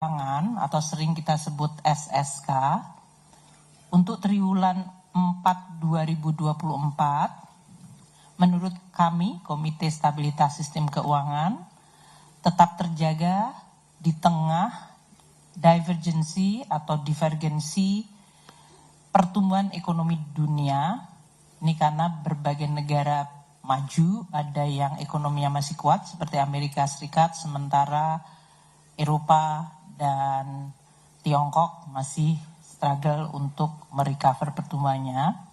keuangan atau sering kita sebut SSK untuk triwulan 4 2024 menurut kami Komite Stabilitas Sistem Keuangan tetap terjaga di tengah divergensi atau divergensi pertumbuhan ekonomi dunia. Ini karena berbagai negara maju ada yang ekonominya masih kuat seperti Amerika Serikat, sementara Eropa dan Tiongkok masih struggle untuk merecover pertumbuhannya.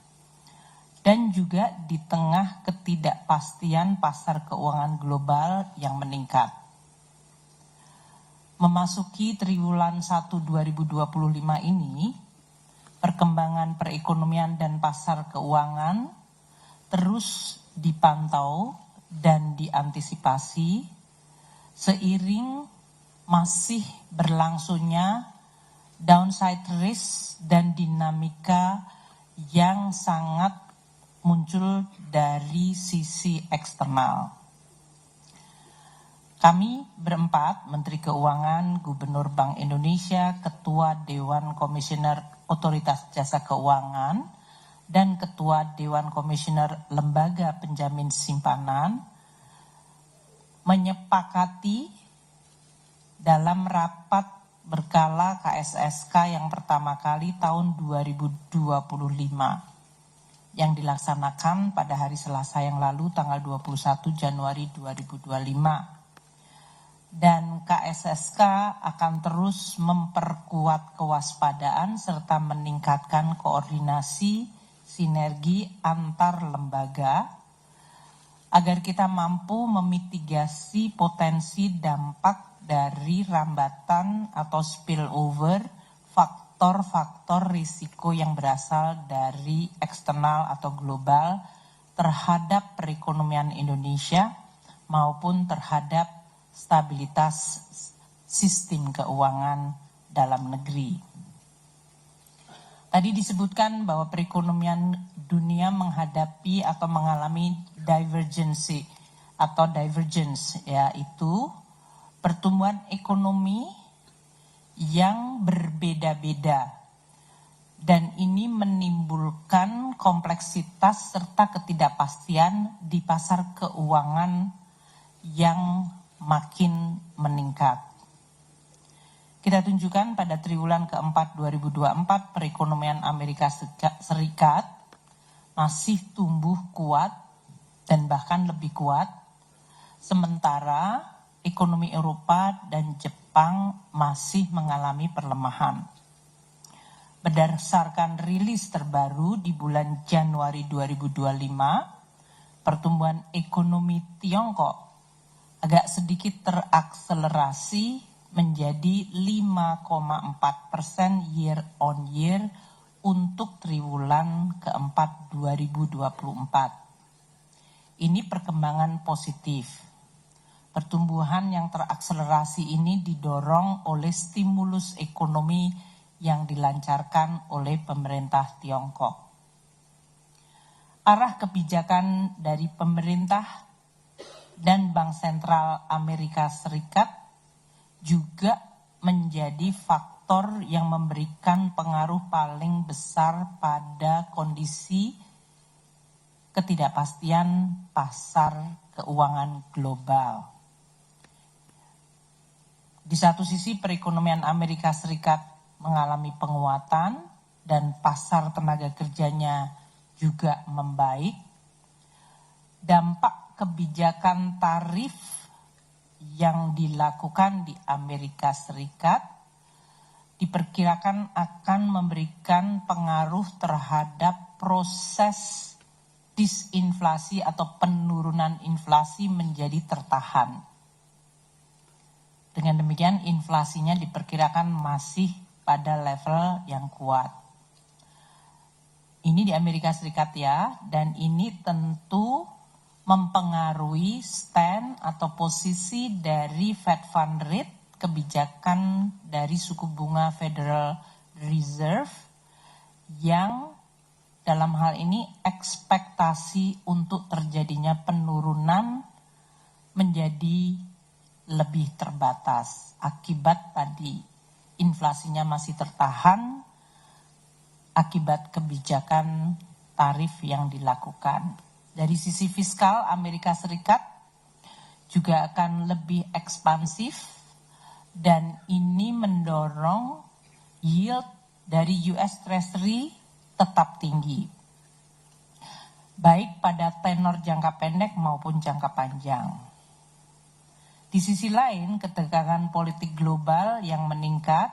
Dan juga di tengah ketidakpastian pasar keuangan global yang meningkat. Memasuki triwulan 1 2025 ini, perkembangan perekonomian dan pasar keuangan terus dipantau dan diantisipasi seiring masih berlangsungnya downside risk dan dinamika yang sangat muncul dari sisi eksternal. Kami berempat, Menteri Keuangan, Gubernur Bank Indonesia, Ketua Dewan Komisioner Otoritas Jasa Keuangan, dan Ketua Dewan Komisioner Lembaga Penjamin Simpanan, menyepakati dalam rapat berkala KSSK yang pertama kali tahun 2025 yang dilaksanakan pada hari Selasa yang lalu tanggal 21 Januari 2025. Dan KSSK akan terus memperkuat kewaspadaan serta meningkatkan koordinasi sinergi antar lembaga agar kita mampu memitigasi potensi dampak dari rambatan atau spillover faktor-faktor risiko yang berasal dari eksternal atau global terhadap perekonomian Indonesia maupun terhadap stabilitas sistem keuangan dalam negeri. Tadi disebutkan bahwa perekonomian dunia menghadapi atau mengalami divergensi atau divergence, yaitu pertumbuhan ekonomi yang berbeda-beda. Dan ini menimbulkan kompleksitas serta ketidakpastian di pasar keuangan yang makin meningkat. Kita tunjukkan pada triwulan keempat 2024 perekonomian Amerika Serikat masih tumbuh kuat dan bahkan lebih kuat, sementara ekonomi Eropa dan Jepang masih mengalami perlemahan. Berdasarkan rilis terbaru di bulan Januari 2025, pertumbuhan ekonomi Tiongkok agak sedikit terakselerasi menjadi 5,4% year on year untuk triwulan keempat 2024. Ini perkembangan positif. Pertumbuhan yang terakselerasi ini didorong oleh stimulus ekonomi yang dilancarkan oleh pemerintah Tiongkok. Arah kebijakan dari pemerintah dan Bank Sentral Amerika Serikat juga menjadi faktor yang memberikan pengaruh paling besar pada kondisi ketidakpastian pasar keuangan global. Di satu sisi perekonomian Amerika Serikat mengalami penguatan dan pasar tenaga kerjanya juga membaik. Dampak kebijakan tarif yang dilakukan di Amerika Serikat diperkirakan akan memberikan pengaruh terhadap proses disinflasi atau penurunan inflasi menjadi tertahan. Dengan demikian inflasinya diperkirakan masih pada level yang kuat. Ini di Amerika Serikat ya, dan ini tentu mempengaruhi stand atau posisi dari Fed Fund Rate, kebijakan dari suku bunga Federal Reserve yang dalam hal ini ekspektasi untuk terjadinya penurunan menjadi lebih terbatas akibat tadi inflasinya masih tertahan akibat kebijakan tarif yang dilakukan. Dari sisi fiskal, Amerika Serikat juga akan lebih ekspansif dan ini mendorong yield dari US Treasury tetap tinggi, baik pada tenor jangka pendek maupun jangka panjang. Di sisi lain, ketegangan politik global yang meningkat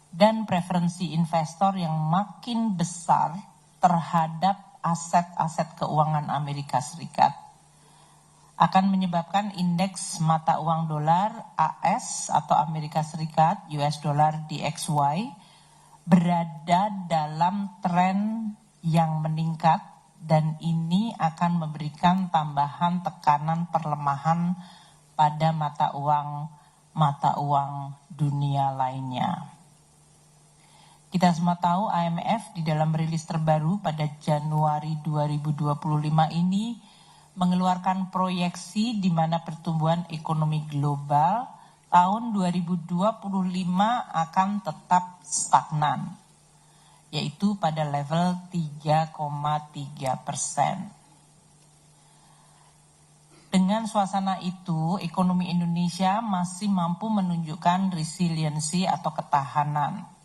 dan preferensi investor yang makin besar terhadap aset-aset keuangan Amerika Serikat akan menyebabkan indeks mata uang dolar AS atau Amerika Serikat US dollar DXY berada dalam tren yang meningkat dan ini akan memberikan tambahan tekanan perlemahan pada mata uang dunia lainnya. Kita semua tahu IMF di dalam rilis terbaru pada Januari 2025 ini mengeluarkan proyeksi di mana pertumbuhan ekonomi global tahun 2025 akan tetap stagnan, yaitu pada level 3,3%. Dengan suasana itu, ekonomi Indonesia masih mampu menunjukkan resiliensi atau ketahanan.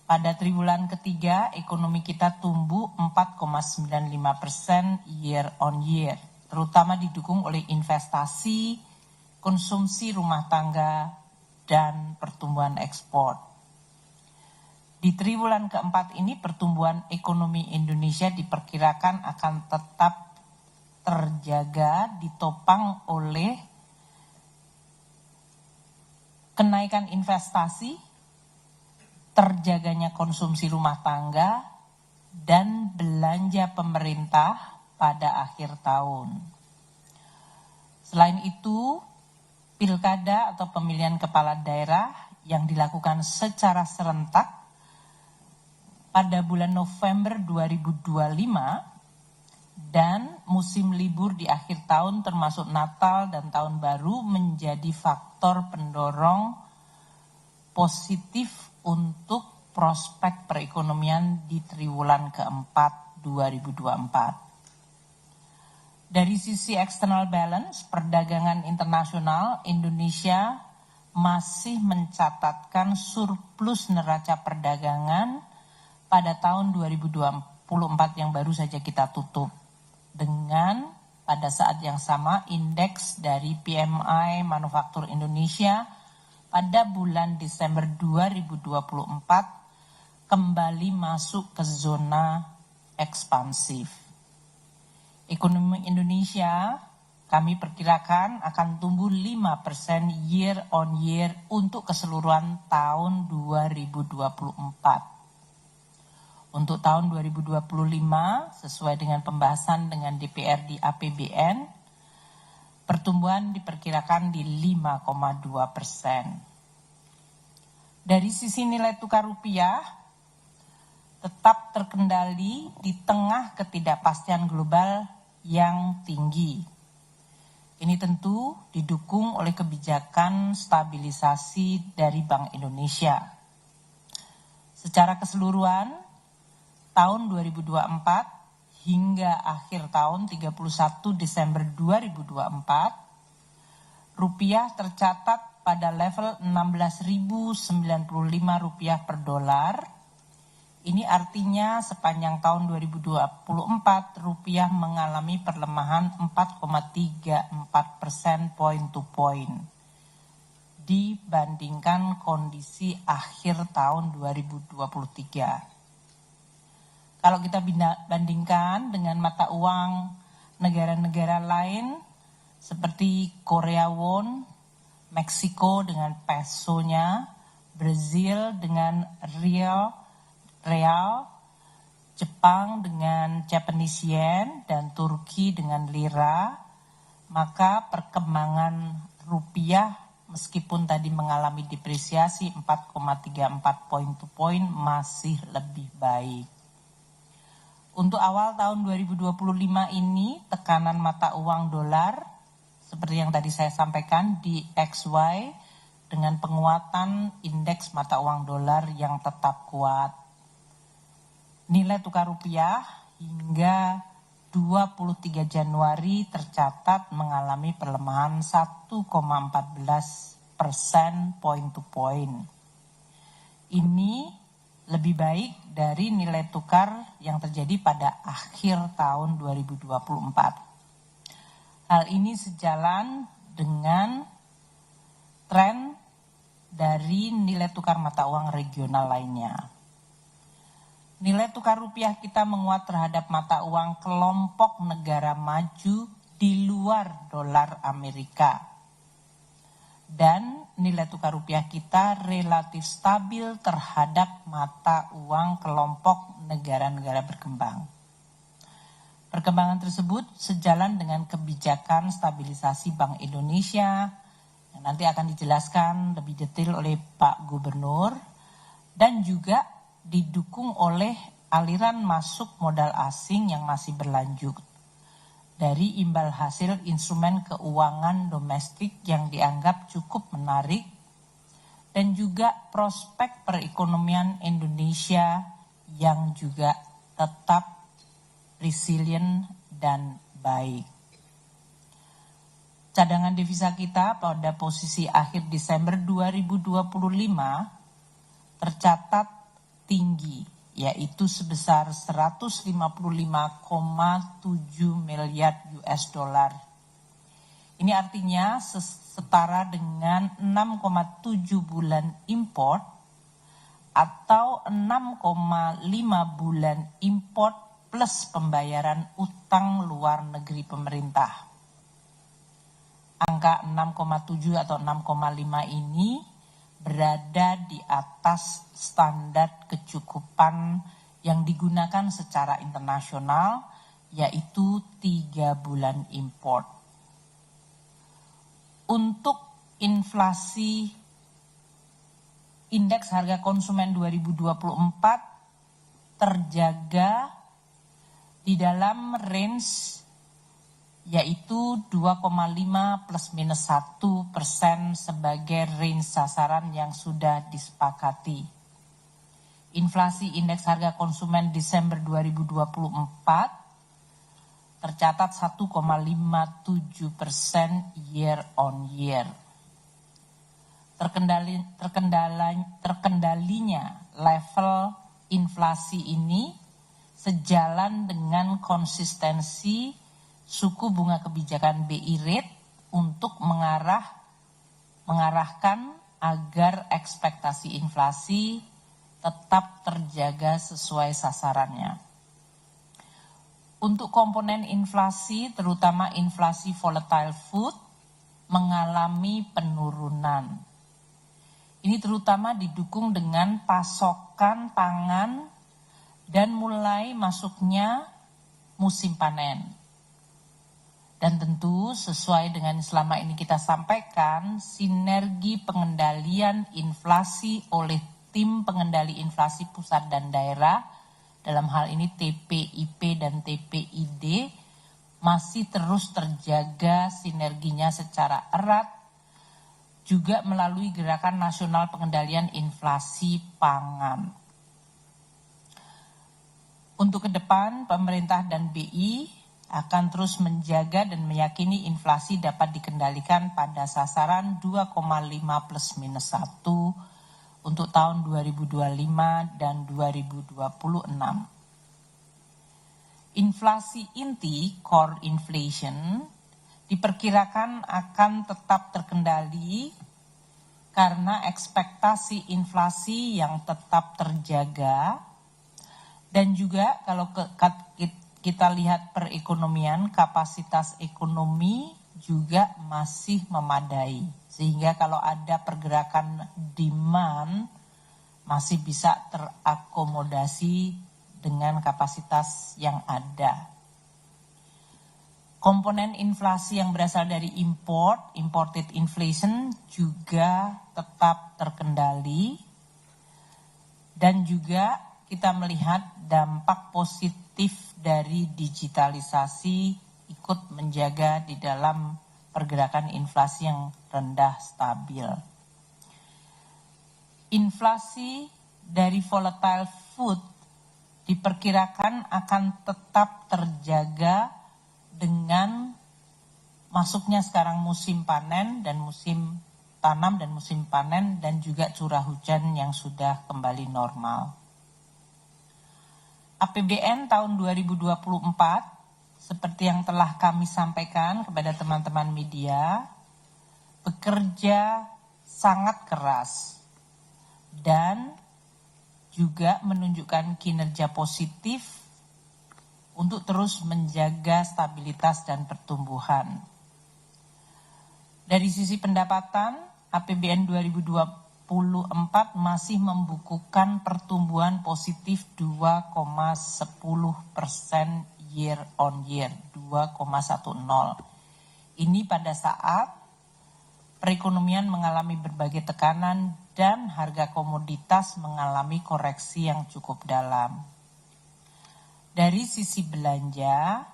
Pada triwulan ketiga, ekonomi kita tumbuh 4,95% year on year, terutama didukung oleh investasi, konsumsi rumah tangga, dan pertumbuhan ekspor. Di triwulan keempat ini, pertumbuhan ekonomi Indonesia diperkirakan akan tetap terjaga, ditopang oleh kenaikan investasi, terjaganya konsumsi rumah tangga, dan belanja pemerintah pada akhir tahun. Selain itu, pilkada atau pemilihan kepala daerah yang dilakukan secara serentak pada bulan November 2025 dan musim libur di akhir tahun termasuk Natal dan Tahun Baru menjadi faktor pendorong positif untuk prospek perekonomian di triwulan keempat 2024. Dari sisi external balance, perdagangan internasional Indonesia masih mencatatkan surplus neraca perdagangan pada tahun 2024 yang baru saja kita tutup. Dengan pada saat yang sama indeks dari PMI Manufaktur Indonesia pada bulan Desember 2024 kembali masuk ke zona ekspansif. Ekonomi Indonesia kami perkirakan akan tumbuh 5% year on year untuk keseluruhan tahun 2024. Untuk tahun 2025 sesuai dengan pembahasan dengan DPR di APBN, pertumbuhan diperkirakan di 5,2%. Dari sisi nilai tukar rupiah, tetap terkendali di tengah ketidakpastian global yang tinggi. Ini tentu didukung oleh kebijakan stabilisasi dari Bank Indonesia. Secara keseluruhan, tahun 2024 hingga akhir tahun 31 Desember 2024, rupiah tercatat pada level 16.095 rupiah per dolar. Ini artinya sepanjang tahun 2024 rupiah mengalami perlemahan 4,34% point to point dibandingkan kondisi akhir tahun 2023. Kalau kita bandingkan dengan mata uang negara-negara lain seperti Korea Won, Meksiko dengan pesonya, Brazil dengan real, Jepang dengan Japanese yen, dan Turki dengan lira, maka perkembangan rupiah meskipun tadi mengalami depresiasi 4,34 point to point masih lebih baik. Untuk awal tahun 2025 ini tekanan mata uang dolar seperti yang tadi saya sampaikan di XY dengan penguatan indeks mata uang dolar yang tetap kuat. Nilai tukar rupiah hingga 23 Januari tercatat mengalami pelemahan 1,14% point to point. Ini lebih baik dari nilai tukar yang terjadi pada akhir tahun 2024. Hal ini sejalan dengan tren dari nilai tukar mata uang regional lainnya. Nilai tukar rupiah kita menguat terhadap mata uang kelompok negara maju di luar dolar Amerika. Dan nilai tukar rupiah kita relatif stabil terhadap mata uang kelompok negara-negara berkembang. Perkembangan tersebut sejalan dengan kebijakan stabilisasi Bank Indonesia yang nanti akan dijelaskan lebih detail oleh Pak Gubernur dan juga didukung oleh aliran masuk modal asing yang masih berlanjut dari imbal hasil instrumen keuangan domestik yang dianggap cukup menarik dan juga prospek perekonomian Indonesia yang juga tetap resilient dan baik. Cadangan devisa kita pada posisi akhir Desember 2025 tercatat tinggi, yaitu sebesar 155,7 miliar US dollar. Ini artinya setara dengan 6,7 bulan import atau 6,5 bulan import plus pembayaran utang luar negeri pemerintah. Angka 6,7 atau 6,5 ini berada di atas standar kecukupan yang digunakan secara internasional, yaitu 3 bulan import. Untuk inflasi indeks harga konsumen 2024 terjaga di dalam range yaitu 2,5 plus minus 1% sebagai range sasaran yang sudah disepakati. Inflasi indeks harga konsumen Desember 2024 tercatat 1,57% year on year. Terkendalinya level inflasi ini sejalan dengan konsistensi suku bunga kebijakan BI rate untuk mengarahkan agar ekspektasi inflasi tetap terjaga sesuai sasarannya. Untuk komponen inflasi, terutama inflasi volatile food, mengalami penurunan. Ini terutama didukung dengan pasokan pangan dan mulai masuknya musim panen. Dan tentu sesuai dengan selama ini kita sampaikan, sinergi pengendalian inflasi oleh tim pengendali inflasi pusat dan daerah, dalam hal ini TPIP dan TPID, masih terus terjaga sinerginya secara erat, juga melalui Gerakan Nasional Pengendalian Inflasi Pangan. Untuk ke depan, pemerintah dan BI akan terus menjaga dan meyakini inflasi dapat dikendalikan pada sasaran 2,5 plus minus 1 untuk tahun 2025 dan 2026. Inflasi inti core inflation diperkirakan akan tetap terkendali karena ekspektasi inflasi yang tetap terjaga dan juga kalau kita lihat perekonomian, kapasitas ekonomi juga masih memadai. Sehingga kalau ada pergerakan demand masih bisa terakomodasi dengan kapasitas yang ada. Komponen inflasi yang berasal dari imported inflation juga tetap terkendali. Dan juga kita melihat dampak positif dari digitalisasi ikut menjaga di dalam pergerakan inflasi yang rendah stabil. inflasi dari volatile food diperkirakan akan tetap terjaga dengan masuknya sekarang musim panen dan musim tanam dan musim panen dan juga curah hujan yang sudah kembali normal. APBN tahun 2024 seperti yang telah kami sampaikan kepada teman-teman media bekerja sangat keras dan juga menunjukkan kinerja positif untuk terus menjaga stabilitas dan pertumbuhan. Dari sisi pendapatan, APBN 2024 masih membukukan pertumbuhan positif 2,10% year on year, 2,10. Ini pada saat perekonomian mengalami berbagai tekanan dan harga komoditas mengalami koreksi yang cukup dalam. Dari sisi belanja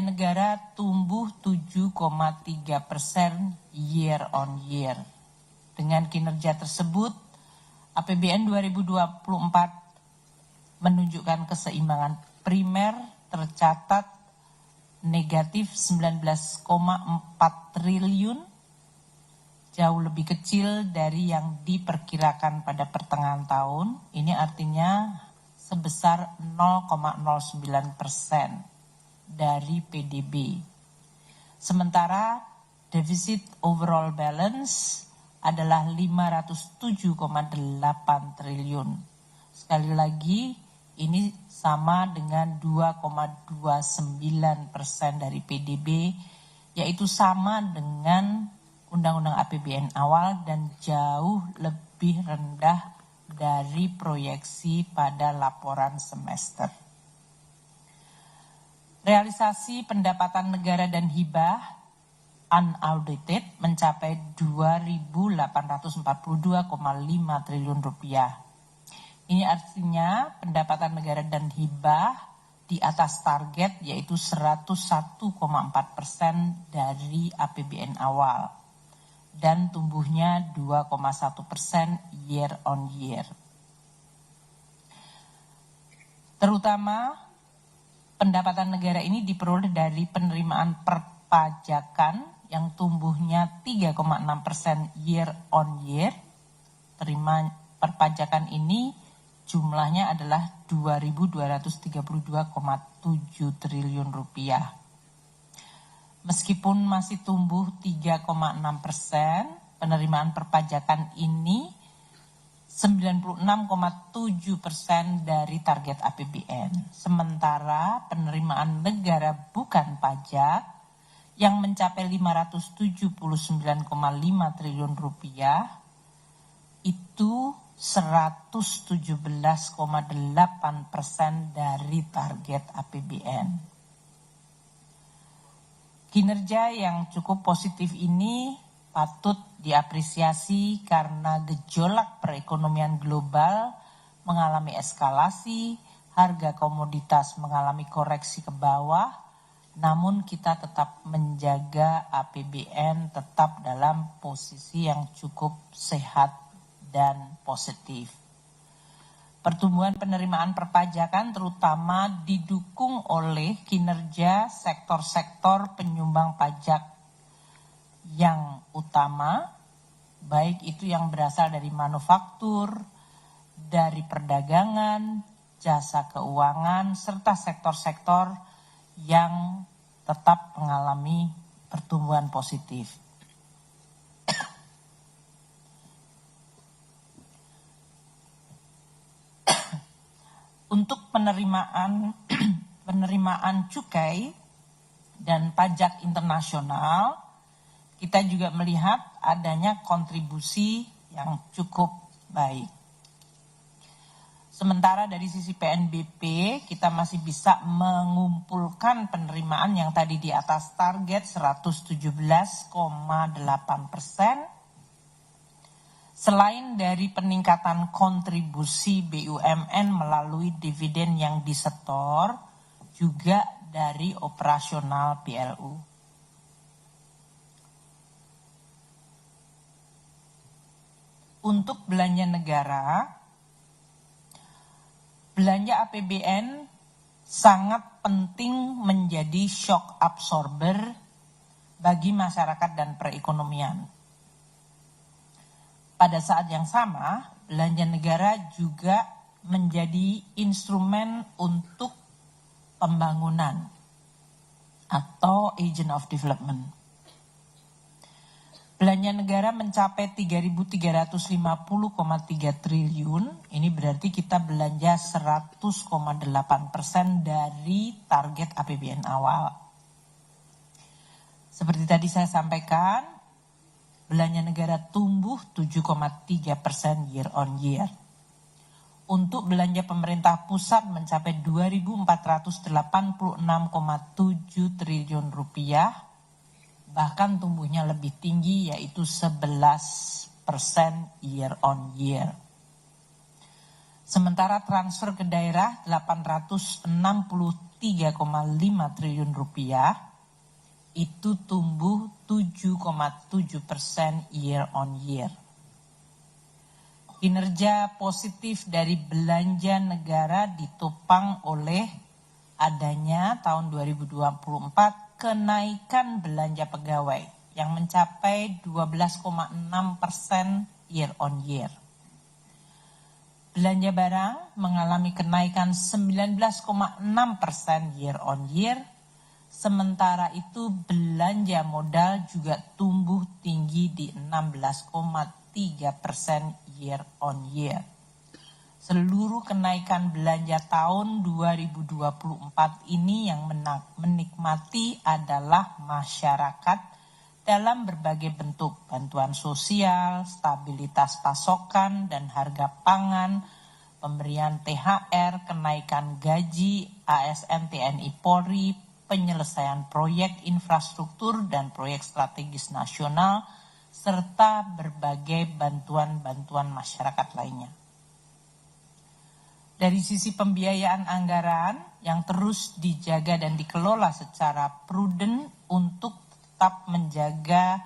negara tumbuh 7,3% year on year. Dengan kinerja tersebut, APBN 2024 menunjukkan keseimbangan primer tercatat negatif 19,4 triliun, jauh lebih kecil dari yang diperkirakan pada pertengahan tahun. Ini artinya sebesar 0,09% dari PDB. Sementara defisit overall balance adalah 507,8 triliun. Sekali lagi, ini sama dengan 2,29% dari PDB, yaitu sama dengan Undang-Undang APBN awal dan jauh lebih rendah dari proyeksi pada laporan semester. Realisasi pendapatan negara dan hibah unaudited mencapai 2.842,5 triliun rupiah. Ini artinya pendapatan negara dan hibah di atas target yaitu 101,4% dari APBN awal dan tumbuhnya 2,1% year on year. Terutama pendapatan negara ini diperoleh dari penerimaan perpajakan yang tumbuhnya 3,6% year on year. Penerimaan perpajakan ini jumlahnya adalah 2.232,7 triliun rupiah. Meskipun masih tumbuh 3,6%, penerimaan perpajakan ini 96,7% dari target APBN. Sementara penerimaan negara bukan pajak yang mencapai 579,5 triliun rupiah itu 117,8% dari target APBN. Kinerja yang cukup positif ini patut diapresiasi karena gejolak perekonomian global mengalami eskalasi, harga komoditas mengalami koreksi ke bawah, namun kita tetap menjaga APBN tetap dalam posisi yang cukup sehat dan positif. Pertumbuhan penerimaan perpajakan terutama didukung oleh kinerja sektor-sektor penyumbang pajak yang utama, baik itu yang berasal dari manufaktur, dari perdagangan, jasa keuangan, serta sektor-sektor yang tetap mengalami pertumbuhan positif. Untuk penerimaan cukai dan pajak internasional, kita juga melihat adanya kontribusi yang cukup baik. Sementara dari sisi PNBP, kita masih bisa mengumpulkan penerimaan yang tadi di atas target 117,8%. Selain dari peningkatan kontribusi BUMN melalui dividen yang disetor, juga dari operasional PLU. Untuk belanja negara, belanja APBN sangat penting menjadi shock absorber bagi masyarakat dan perekonomian. Pada saat yang sama, belanja negara juga menjadi instrumen untuk pembangunan atau agent of development. Belanja negara mencapai 3.350,3 triliun, ini berarti kita belanja 100,8% dari target APBN awal. Seperti tadi saya sampaikan, belanja negara tumbuh 7,3% year on year. Untuk belanja pemerintah pusat mencapai 2.486,7 triliun rupiah, bahkan tumbuhnya lebih tinggi yaitu 11% year on year. Sementara transfer ke daerah 863,5 triliun rupiah itu tumbuh 7,7% year on year. Kinerja positif dari belanja negara ditopang oleh adanya tahun 2024 kenaikan belanja pegawai yang mencapai 12,6% year on year. Belanja barang mengalami kenaikan 19,6% year on year, sementara itu belanja modal juga tumbuh tinggi di 16,3% year on year. Seluruh kenaikan belanja tahun 2024 ini yang menikmati adalah masyarakat dalam berbagai bentuk bantuan sosial, stabilitas pasokan dan harga pangan, pemberian THR, kenaikan gaji, ASN TNI Polri, penyelesaian proyek infrastruktur dan proyek strategis nasional, serta berbagai bantuan-bantuan masyarakat lainnya. Dari sisi pembiayaan anggaran yang terus dijaga dan dikelola secara prudent untuk tetap menjaga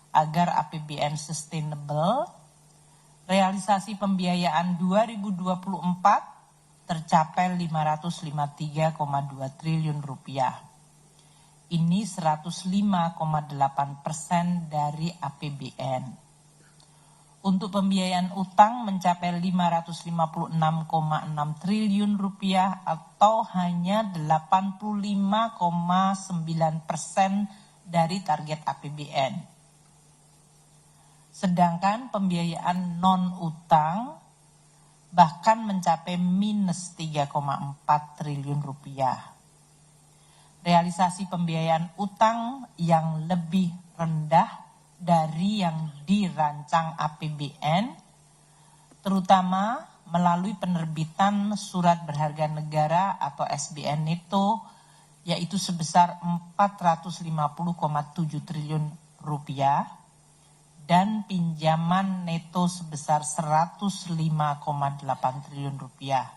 agar APBN sustainable, realisasi pembiayaan 2024 tercapai 553,2 triliun rupiah. Ini 105,8% dari APBN. Untuk pembiayaan utang mencapai 556,6 triliun rupiah atau hanya 85,9% dari target APBN. Sedangkan pembiayaan non-utang bahkan mencapai minus 3,4 triliun rupiah. Realisasi pembiayaan utang yang lebih rendah dari yang dirancang APBN, terutama melalui penerbitan surat berharga negara atau SBN neto, yaitu sebesar 450,7 triliun rupiah, dan pinjaman neto sebesar 105,8 triliun rupiah.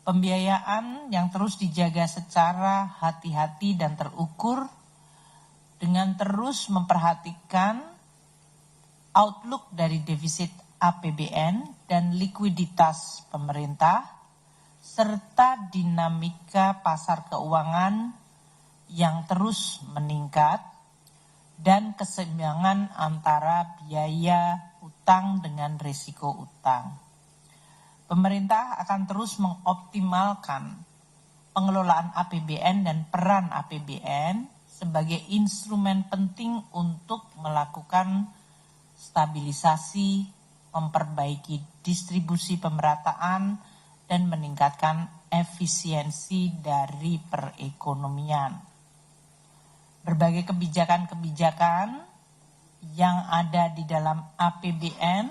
Pembiayaan yang terus dijaga secara hati-hati dan terukur dengan terus memperhatikan outlook dari defisit APBN dan likuiditas pemerintah, serta dinamika pasar keuangan yang terus meningkat, dan keseimbangan antara biaya utang dengan risiko utang. Pemerintah akan terus mengoptimalkan pengelolaan APBN dan peran APBN sebagai instrumen penting untuk melakukan stabilisasi, memperbaiki distribusi pemerataan, dan meningkatkan efisiensi dari perekonomian. Berbagai kebijakan-kebijakan yang ada di dalam APBN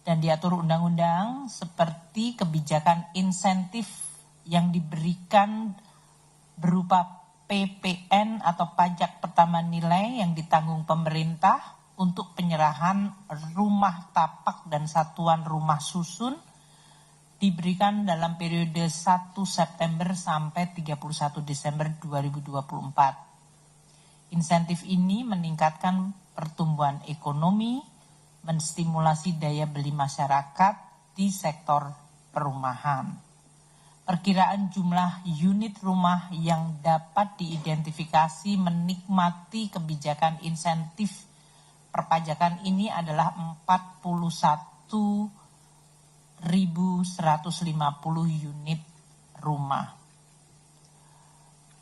dan diatur undang-undang seperti kebijakan insentif yang diberikan berupa PPN atau pajak pertama nilai yang ditanggung pemerintah untuk penyerahan rumah tapak dan satuan rumah susun diberikan dalam periode 1 September sampai 31 Desember 2024. Insentif ini meningkatkan pertumbuhan ekonomi, menstimulasi daya beli masyarakat di sektor perumahan. Perkiraan jumlah unit rumah yang dapat diidentifikasi menikmati kebijakan insentif perpajakan ini adalah 41.150 unit rumah.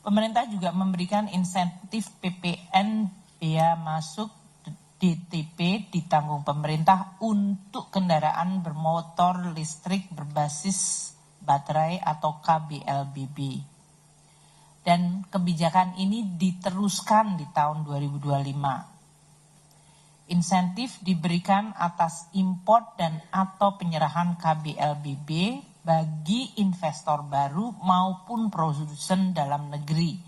Pemerintah juga memberikan insentif PPN bea masuk DTP ditanggung pemerintah untuk kendaraan bermotor listrik berbasis baterai atau KBLBB. Dan kebijakan ini diteruskan di tahun 2025. Insentif diberikan atas import dan atau penyerahan KBLBB bagi investor baru maupun produsen dalam negeri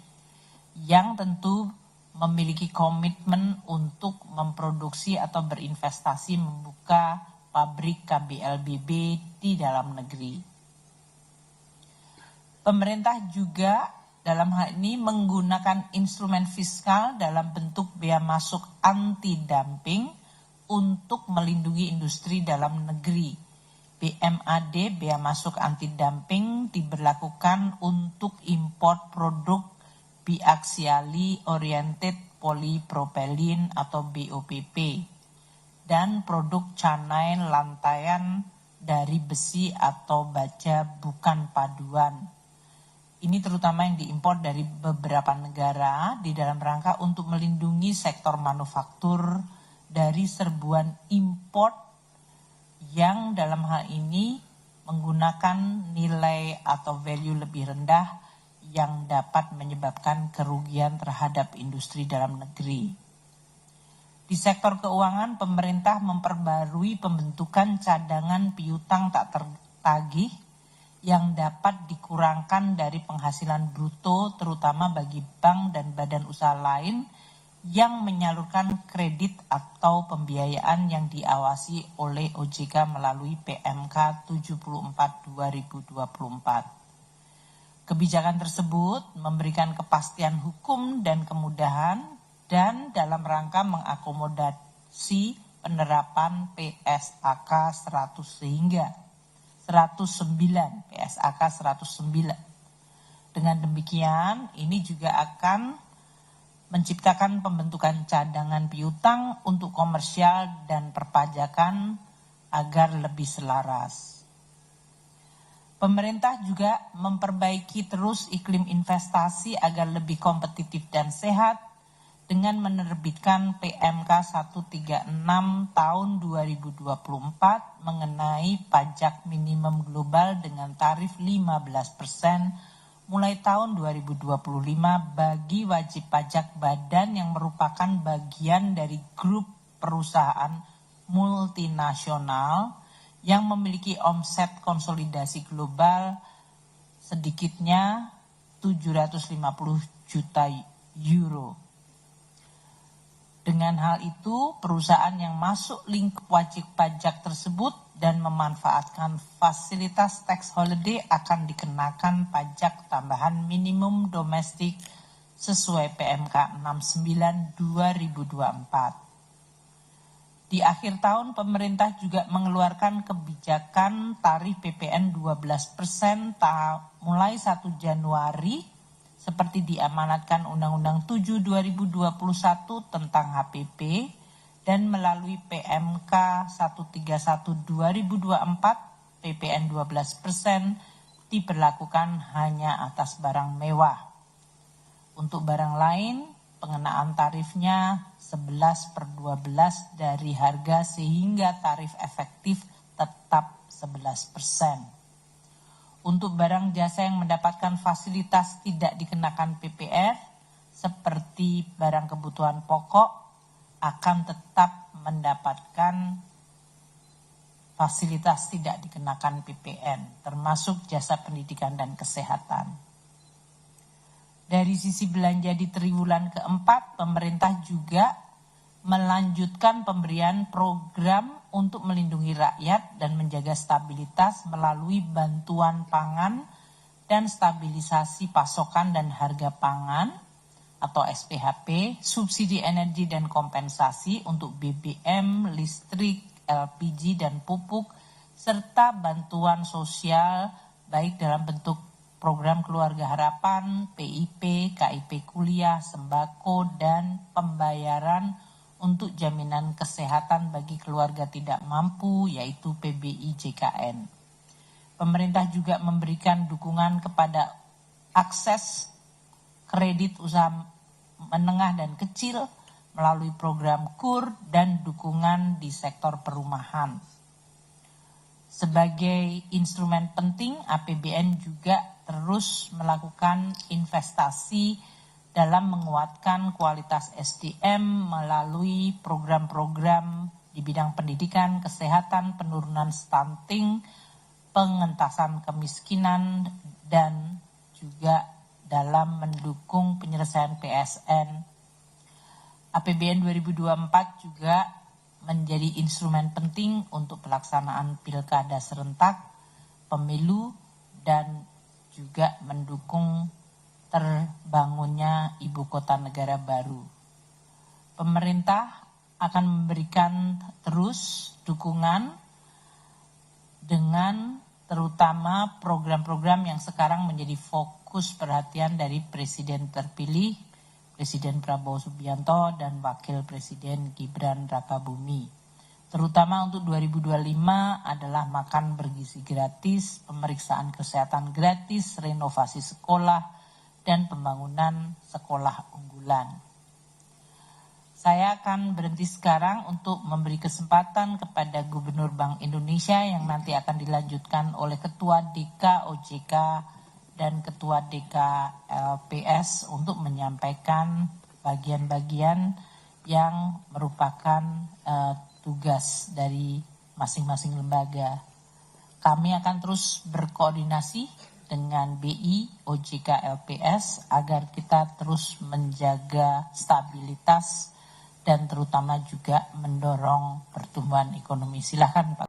yang tentu memiliki komitmen untuk memproduksi atau berinvestasi membuka pabrik KBLBB di dalam negeri. Pemerintah juga dalam hal ini menggunakan instrumen fiskal dalam bentuk bea masuk anti-dumping untuk melindungi industri dalam negeri. BMAD, bea masuk anti-dumping, diberlakukan untuk impor produk biaxially oriented polypropylene atau BOPP dan produk canai lantaian dari besi atau baja bukan paduan. Ini terutama yang diimpor dari beberapa negara di dalam rangka untuk melindungi sektor manufaktur dari serbuan impor yang dalam hal ini menggunakan nilai atau value lebih rendah yang dapat menyebabkan kerugian terhadap industri dalam negeri. Di sektor keuangan, pemerintah memperbarui pembentukan cadangan piutang tak tertagih yang dapat dikurangkan dari penghasilan bruto terutama bagi bank dan badan usaha lain yang menyalurkan kredit atau pembiayaan yang diawasi oleh OJK melalui PMK 74/2024. Kebijakan tersebut memberikan kepastian hukum dan kemudahan dan dalam rangka mengakomodasi penerapan PSAK 100 sehingga 109 PSAK 109. Dengan demikian ini juga akan menciptakan pembentukan cadangan piutang untuk komersial dan perpajakan agar lebih selaras. Pemerintah juga memperbaiki terus iklim investasi agar lebih kompetitif dan sehat dengan menerbitkan PMK 136 tahun 2024 mengenai pajak minimum global dengan tarif 15% mulai tahun 2025 bagi wajib pajak badan yang merupakan bagian dari grup perusahaan multinasional yang memiliki omset konsolidasi global sedikitnya 750 juta euro. Dengan hal itu, perusahaan yang masuk lingkup wajib pajak tersebut dan memanfaatkan fasilitas tax holiday akan dikenakan pajak tambahan minimum domestik sesuai PMK 69 2024. Di akhir tahun, pemerintah juga mengeluarkan kebijakan tarif PPN 12% mulai 1 Januari seperti diamanatkan Undang-Undang 7 2021 tentang HPP dan melalui PMK 131 2024 PPN 12% diberlakukan hanya atas barang mewah. Untuk barang lain, pengenaan tarifnya 11/12 dari harga sehingga tarif efektif tetap 11%. Untuk barang jasa yang mendapatkan fasilitas tidak dikenakan PPR, seperti barang kebutuhan pokok, akan tetap mendapatkan fasilitas tidak dikenakan PPN, termasuk jasa pendidikan dan kesehatan. Dari sisi belanja di triwulan keempat, pemerintah juga melanjutkan pemberian program untuk melindungi rakyat dan menjaga stabilitas melalui bantuan pangan dan stabilisasi pasokan dan harga pangan atau SPHP, subsidi energi dan kompensasi untuk BBM, listrik, LPG dan pupuk, serta bantuan sosial baik dalam bentuk program Keluarga Harapan, PIP, KIP kuliah, sembako, dan pembayaran untuk jaminan kesehatan bagi keluarga tidak mampu, yaitu PBI JKN. Pemerintah juga memberikan dukungan kepada akses kredit usaha menengah dan kecil melalui program KUR dan dukungan di sektor perumahan. Sebagai instrumen penting, APBN juga terus melakukan investasi dalam menguatkan kualitas SDM melalui program-program di bidang pendidikan, kesehatan, penurunan stunting, pengentasan kemiskinan, dan juga dalam mendukung penyelesaian PSN. APBN 2024 juga menjadi instrumen penting untuk pelaksanaan pilkada serentak, pemilu, dan juga mendukung terbangunnya ibu kota negara baru. Pemerintah akan memberikan terus dukungan dengan terutama program-program yang sekarang menjadi fokus perhatian dari Presiden terpilih, Presiden Prabowo Subianto dan Wakil Presiden Gibran Rakabuming. Terutama untuk 2025 adalah makan bergizi gratis, pemeriksaan kesehatan gratis, renovasi sekolah, dan pembangunan sekolah unggulan. Saya akan berhenti sekarang untuk memberi kesempatan kepada Gubernur Bank Indonesia yang nanti akan dilanjutkan oleh Ketua DK OJK dan Ketua DK LPS untuk menyampaikan bagian-bagian yang merupakan tugas dari masing-masing lembaga. Kami akan terus berkoordinasi dengan BI, OJK, LPS agar kita terus menjaga stabilitas dan terutama juga mendorong pertumbuhan ekonomi. Silakan Pak.